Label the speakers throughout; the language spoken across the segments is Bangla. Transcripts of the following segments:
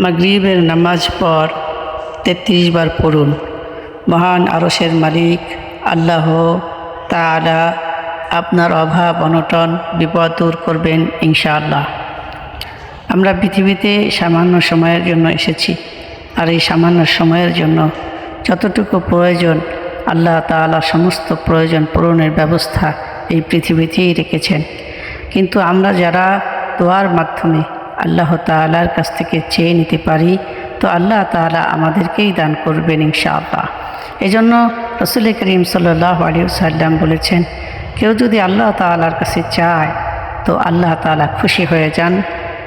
Speaker 1: মাগরিবের নামাজ পর ৩৩ বার পড়ুন। মহান আরশের মালিক আল্লাহ তাআলা আপনার অভাব অনটন বিপদ দূর করবেন ইনশাআল্লাহ। আমরা পৃথিবীতে সামান্য সময়ের জন্য এসেছি, আর এই সামান্য সময়ের জন্য যতটুকু প্রয়োজন আল্লাহ তাআলা সমস্ত প্রয়োজন পূরণের ব্যবস্থা এই পৃথিবীতেই রেখেছেন। কিন্তু আমরা যারা দোয়ার মাধ্যমে আল্লাহ তাআলার কাছ থেকে চেয়ে নিতে পারি, তো আল্লাহ তাআলা আমাদেরকেই দান করবেন ইনশাআল্লাহ। এজন্য রাসূল করিম সাল্লাল্লাহু আলাইহি ওয়াসাল্লাম বলেছেন, কেউ যদি আল্লাহ তাআলার কাছে চায় তো আল্লাহ তাআলা খুশি হয়ে যান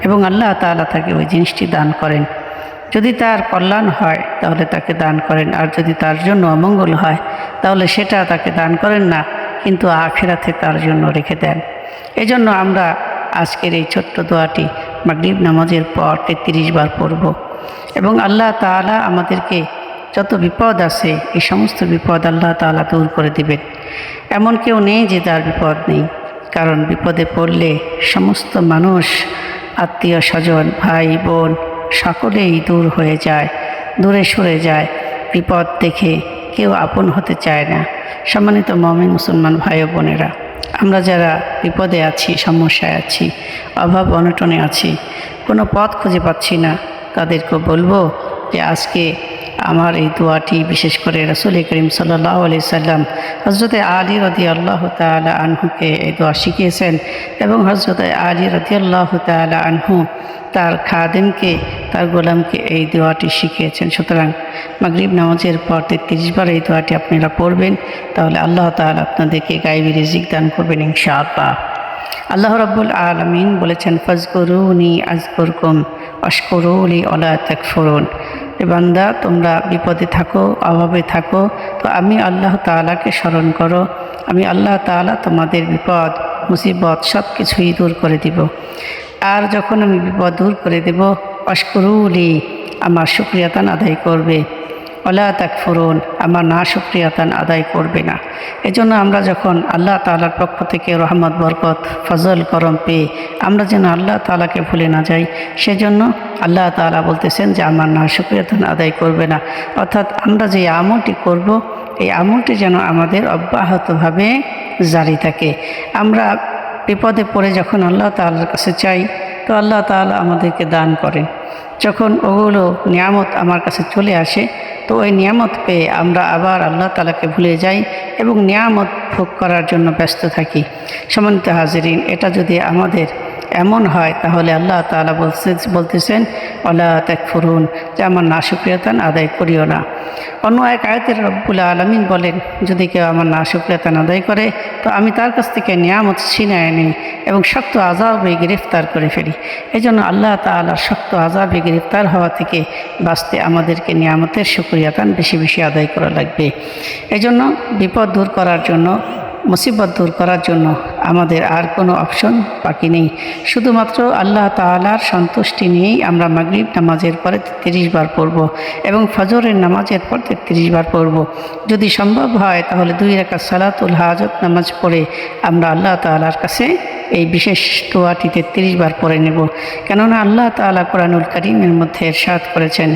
Speaker 1: এবং আল্লাহ তাআলা তাকে ওই জিনিসটি দান করেন। যদি তার কল্যাণ হয় তাহলে তাকে দান করেন, আর যদি তার জন্য অমঙ্গল হয় তাহলে সেটা তাকে দান করেন না, কিন্তু আখিরাতে তার জন্য রেখে দেন। এজন্য আমরা আজকের এই ছোট্ট দোয়াটি মাগরিব নামাজের পর ৩৩ বার পড়ব এবং আল্লাহ তাআলা আমাদেরকে যত বিপদ আছে এই সমস্ত বিপদ আল্লাহ তাআলা দূর করে দিবেন। এমন কেউ নেই যে তার বিপদ নেই, কারণ বিপদে পড়লে সমস্ত মানুষ, আত্মীয় স্বজন, ভাই বোন সকলেই দূর হয়ে যায়, দূরে সরে যায়। বিপদ দেখে কেউ আপন হতে চায় না। সম্মানিত মুমিন মুসলমান ভাই ও বোনেরা, আমরা যারা বিপদে আছি, সমস্যায় আছি, অভাব অনটনে আছি, কোনো পথ খুঁজে পাচ্ছি না, তাদেরকে বলবো যে আজকে আমার এই দোয়াটি বিশেষ করে রাসূল করিম সাল্লাল্লাহু আলাইহি সাল্লাম হযরতে আলী রাদিয়াল্লাহু তাআলা আনহুকে এই দোয়া শিখিয়েছেন এবং হযরতে আলী রাদিয়াল্লাহু তাআলা আনহু তার খাদেমকে, তার গোলামকে এই দোয়াটি শিখিয়েছেন। সুতরাং মাগরিব নামাজের পর ৩৩ বার এই দোয়াটি আপনারা পড়বেন, তাহলে আল্লাহ তাআলা আপনাদেরকে গায়বী রিজিক দান করবেন ইনশাআল্লাহ। আল্লাহ রাব্বুল আলামিন বলেছেন, ফাজকুরুনি আযকুরকুম ওয়াশকুরুলি ওয়ালা তাকফুরুন। বান্দা, তোমরা বিপদে থাকো, অভাবে থাকো, তো আমি আল্লাহ তাআলাকে স্মরণ করো, আমি আল্লাহ তাআলা তোমাদের বিপদ মুসিবত সব কিছুই দূর করে দিব। আর যখন আমি বিপদ দূর করে দেব, ওয়াশকুরুলি, আমার শুকরিয়াতান আদায় করবে, ওয়ালা তাকফুরুন, আমার না শুকরিয়াতান আদায় করবে না। এজন্য আমরা যখন আল্লাহ তাআলার পক্ষ থেকে রহমত, বরকত, ফজল, করম পেয়ে আমরা যেন আল্লাহ তাআলাকে ভুলে না যাই, সেজন্য আল্লাহ তাআলা বলতেছেন যে আমার না শুকরিয়াতান আদায় করবে না। অর্থাৎ আমরা যে আমলটি করব, এই আমলটি যেন আমাদের অব্যাহতভাবে জারি থাকে। আমরা বিপদে পড়ে যখন আল্লাহ তাআলার কাছে চাই, তো আল্লাহ তাআলা আমাদেরকে দান করেন। যখন ওগুলো নিয়ামত আমার কাছে চলে আসে, তো ওই নিয়ামত পেয়ে আমরা আবার আল্লাহ তাআলাকে ভুলে যাই এবং নিয়ামত ভোগ করার জন্য ব্যস্ত থাকি। সম্মানিত হাজিরিন, এটা যদি আমাদের এমন হয় তাহলে আল্লাহ তাআলা বলতেছেন ওয়ালা তাকফুরুন, যে আমার নাশুকরিয়াতান আদায় করিও না। অন্য এক আয়াতের রব্বুল আলামিন বলেন, যদি কেউ আমার নাশুকরিয়াতান আদায় করে তো আমি তার কাছ থেকে নিয়ামত ছিনায় নিই এবং শক্ত আযাবে গ্রেফতার করে ফেলি। এই জন্য আল্লাহ তাআলার শক্ত আযাবে গ্রেফতার হওয়া থেকে বাঁচতে আমাদেরকে নিয়ামতের শুকরিয়াতান বেশি বেশি আদায় করা লাগবে। এই জন্য বিপদ দূর করার জন্য, মুসিবত দূর করার জন্য আমাদের আর কোনো অপশন বাকি নেই। শুধুমাত্র আল্লাহ তাআলার সন্তুষ্টি নিয়েই আমরা মাগরিব নামাজের পরে ৩৩ বার পড়ব এবং ফজরের নামাজের পর ৩৩ বার পড়ব। যদি সম্ভব হয় তাহলে ২ রাকাত সালাতুল হাজত নামাজ পড়ে আমরা আল্লাহ তাআলার কাছে এই বিশেষ দোয়াটি ৩৩ বার পড়ে নেব। কেননা আল্লাহ তাআলা কোরআনুল কারীমের মধ্যে ইরশাদ করেছেন,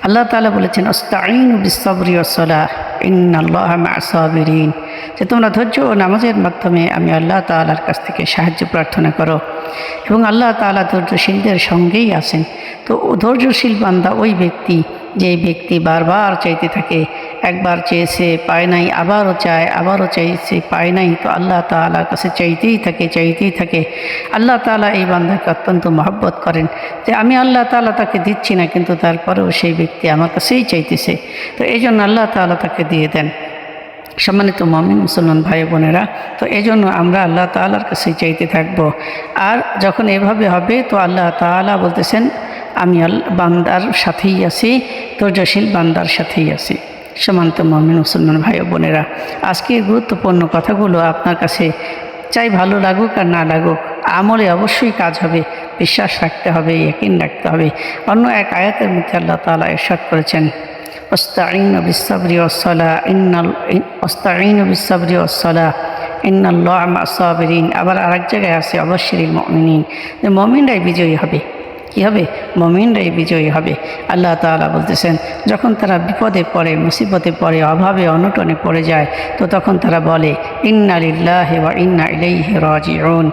Speaker 1: আল্লাহ তাআলা বলেছেন, আস্তাঈনু বিস-সাবরি ওয়াস-সালাহ ইন্নাল্লাহা মা'আস সাবিরিন, যে তোমরা ধৈর্য ও নামাজের মাধ্যমে আমি আল্লাহ তাআলার কাছ থেকে সাহায্য প্রার্থনা করো এবং আল্লাহ তাআলা ধৈর্যশীলদের সঙ্গেই আছেন। তো ধৈর্যশীল বান্দা ওই ব্যক্তি, যে ব্যক্তি বারবার চাইতে থাকে, একবার চেয়েছে পায় নাই, আবারও চায়, আবারও চাইছে পায় নাই, তো আল্লাহ তাআলার কাছে চাইতেই থাকে। আল্লাহ তাআলা এই বান্দাকে অত্যন্ত মহব্বত করেন, যে আমি আল্লাহ তাআলা তাকে দিচ্ছি না, কিন্তু তারপরেও সেই ব্যক্তি আমার কাছেই চাইতেছে, তো এই জন্য আল্লাহ তাআলা তাকে দিয়ে দেন। সম্মানিত মুমিন মুসলমান ভাই বোনেরা, তো এই জন্য আমরা আল্লাহ তাআলার কাছে চাইতে থাকব। আর যখন এভাবে হবে তো আল্লাহ তাআলা বলতেছেন, আমি বান্দার সাথেই আছি, ধৈর্যশীল বান্দার সাথেই আছি। সম্মানিত মুমিন মুসলমান ভাই বোনেরা, আজকের গুরুত্বপূর্ণ কথাগুলো আপনার কাছে চাই ভালো লাগুক আর না লাগুক, আমলে অবশ্যই কাজ হবে, বিশ্বাস রাখতে হবে, ইয়াকিন রাখতে হবে। অন্য এক আয়াতের মধ্যে আল্লাহ তাআলা ইরশাদ করেছেন, ওয়াস্তাঈনু বিস-সাবরি ওয়াস-সালাহ ইন্নাল্লাহা মা'আস সাবিরিন। আবার আরেক জায়গায় আছে, অবশ্যিরিল মুমিনিন, যে মুমিনরাই বিজয়ী হবে। কী হবে? মুমিনরাই বিজয়ী হবে। আল্লাহ তাআলা বলতেছেন, যখন তারা বিপদে পড়ে, মুসিবতে পড়ে, অভাবে অনটনে পড়ে যায়, তো তখন তারা বলে ইন্না লিল্লাহি ওয়া ইন্না ইলাইহি রাজিউন।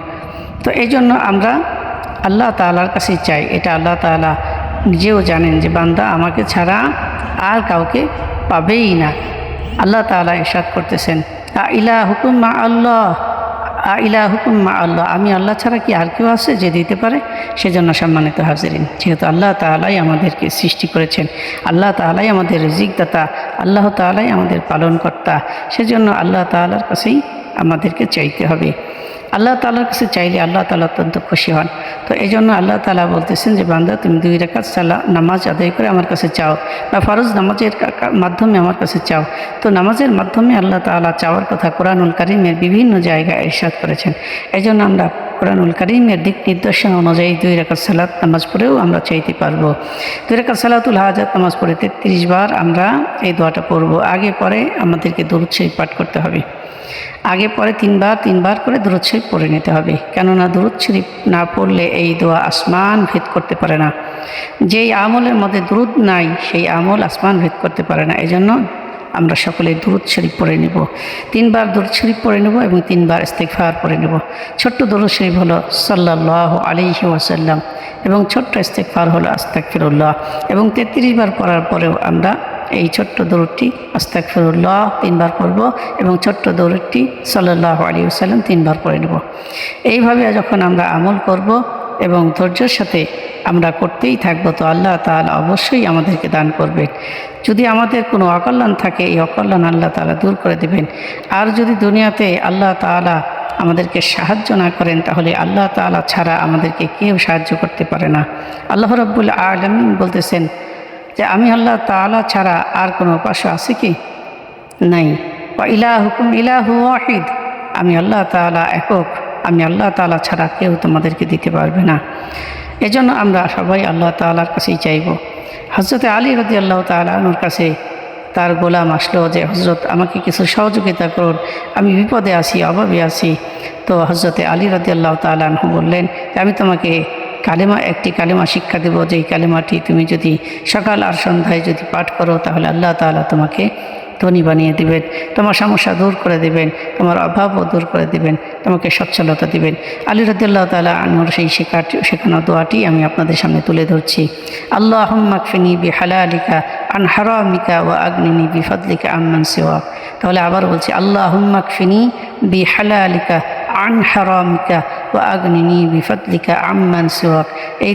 Speaker 1: তো এই জন্য আমরা আল্লাহ তাআলার কাছে চাই। এটা আল্লাহ তাআলা নিজেও জানেন যে বান্দা আমাকে ছাড়া আর কাউকে পাবেই না। আল্লাহ তাআলা ইরশাদ করতেছেন, ইলাহুকুম মা আল্লাহ, ইলাহুকুম মা আল্লাহ, আমি আল্লাহ ছাড়া কি আর কেউ আছে যে দিতে পারে? সেজন্য সম্মানিত হাজিরিন, যেহেতু আল্লাহ তাআলাই আমাদেরকে সৃষ্টি করেছেন, আল্লাহ তাআলাই আমাদের রিজিকদাতা, আল্লাহ তাআলাই আমাদের পালনকর্তা, সেজন্য আল্লাহ তাআলার কাছেই আমাদেরকে চাইতে হবে। আল্লাহ তাআলার কাছে চাইলে আল্লাহ তাআলা অত্যন্ত খুশি হন। তো এই জন্য আল্লাহ তাআলা বলতেছেন যে বান্দা, তুমি 2 রাকাত নামাজ আদায় করে আমার কাছে চাও, বা ফরজ নামাজের মাধ্যমে আমার কাছে চাও। তো নামাজের মাধ্যমে আল্লাহ তাআলা চাওয়ার কথা কোরআনুল কারীমের বিভিন্ন জায়গায় ইরশাদ করেছেন। এই জন্য আমরা কোরআনুল কারীমের দিক নির্দেশনা অনুযায়ী 2 রাকাত সালাত নামাজ পড়েও আমরা চাইতে পারবো। 2 রাকাত সালাতুল হাজাত নামাজ পড়ে 33 বার আমরা এই দোয়াটা পড়ব। আগে পরে আমাদেরকে দুরূদ শরীফ পাঠ করতে হবে। আগে পরে 3 বার করে দুরূদ শরীফ পড়ে নিতে হবে, কেননা দুরূদ শরীফ না পড়লে এই দোয়া আসমান ভেদ করতে পারে না। যেই আমলের মধ্যে দুরূদ নাই সেই আমল আসমান ভেদ করতে পারে না। এই জন্য আমরা সকলে দুরূদ শরীফ পড়ে নেব। 3 বার দুরূদ শরীফ পড়ে নেব এবং 3 বার ইস্তিগফার পড়ে নেব। ছোট্ট দুরূদ শরীফ হলো সাল্লাল্লাহু আলাইহি ওয়াসাল্লাম এবং ছোট্ট ইস্তিগফার হলো আস্তাগফিরুল্লাহ। এবং 33 বার পড়ার পরেও আমরা এই ছোট্ট দরুদটি আস্তাগফিরুল্লাহ 3 বার পড়ব এবং ছোট্ট দরুদটি সাল্লাল্লাহু আলাইহি ওয়াসাল্লাম 3 বার পড়ে নেব। এইভাবে যখন আমরা আমল করব এবং ধৈর্যের সাথে আমরা করতেই থাকব, তো আল্লাহ তাআলা অবশ্যই আমাদেরকে দান করবেন। যদি আমাদের কোনো অকল্যাণ থাকে, এই অকল্যাণ আল্লাহ তাআলা দূর করে দেবেন। আর যদি দুনিয়াতে আল্লাহ তাআলা আমাদেরকে সাহায্য না করেন, তাহলে আল্লাহ তাআলা ছাড়া আমাদেরকে কেউ সাহায্য করতে পারে না। আল্লাহ রাব্বুল আলামিন বলতেছেন যে আমি আল্লাহ তাআলা ছাড়া আর কোনো উপাস্য আছে কি? নাই। ওয়া ইলাহুকুম ইলাহু ওয়াহিদ, আমি আল্লাহ তাআলা একক, আমি আল্লাহ তাআলা ছাড়া কেউ তোমাদেরকে দিতে পারবে না। এজন্য আমরা সবাই আল্লাহ তাআলার কাছেই চাইব। হযরত আলী রাদিয়াল্লাহু তাআলা আনহুর কাছে তার গোলাম আসলো যে হযরত আমাকে কিছু সহযোগিতা করুন, আমি বিপদে আছি, অভাবে আছি। তো হযরত আলী রাদিয়াল্লাহু তাআলা আনহু বললেন যে আমি তোমাকে একটি কালেমা শিক্ষা দেব, যেই কালেমাটি তুমি যদি সকাল আর সন্ধ্যায় যদি পাঠ করো, তাহলে আল্লাহ তাআলা তোমাকে ধনী বানিয়ে দিবেন, তোমার সমস্যা দূর করে দিবেন, তোমার অভাবও দূর করে দিবেন, তোমাকে সচ্ছলতা দিবেন। আলী রাদিয়াল্লাহু তাআলা আনহুর সেই শেখানো দোয়াটি আমি আপনাদের সামনে তুলে ধরছি। আল্লাহুম্মা কফিনি বিহালালিকা আন হারামিকা ওয়া আগনিনি বিফাদলিকা আম্মান সিওয়াক। তাহলে আবার বলছি, আল্লাহুম্মা কফিনি বিহালালিকা আন হারামিকা ওয়া আগনিনি বিফাদলিকা আম্মান সিওয়াক। এই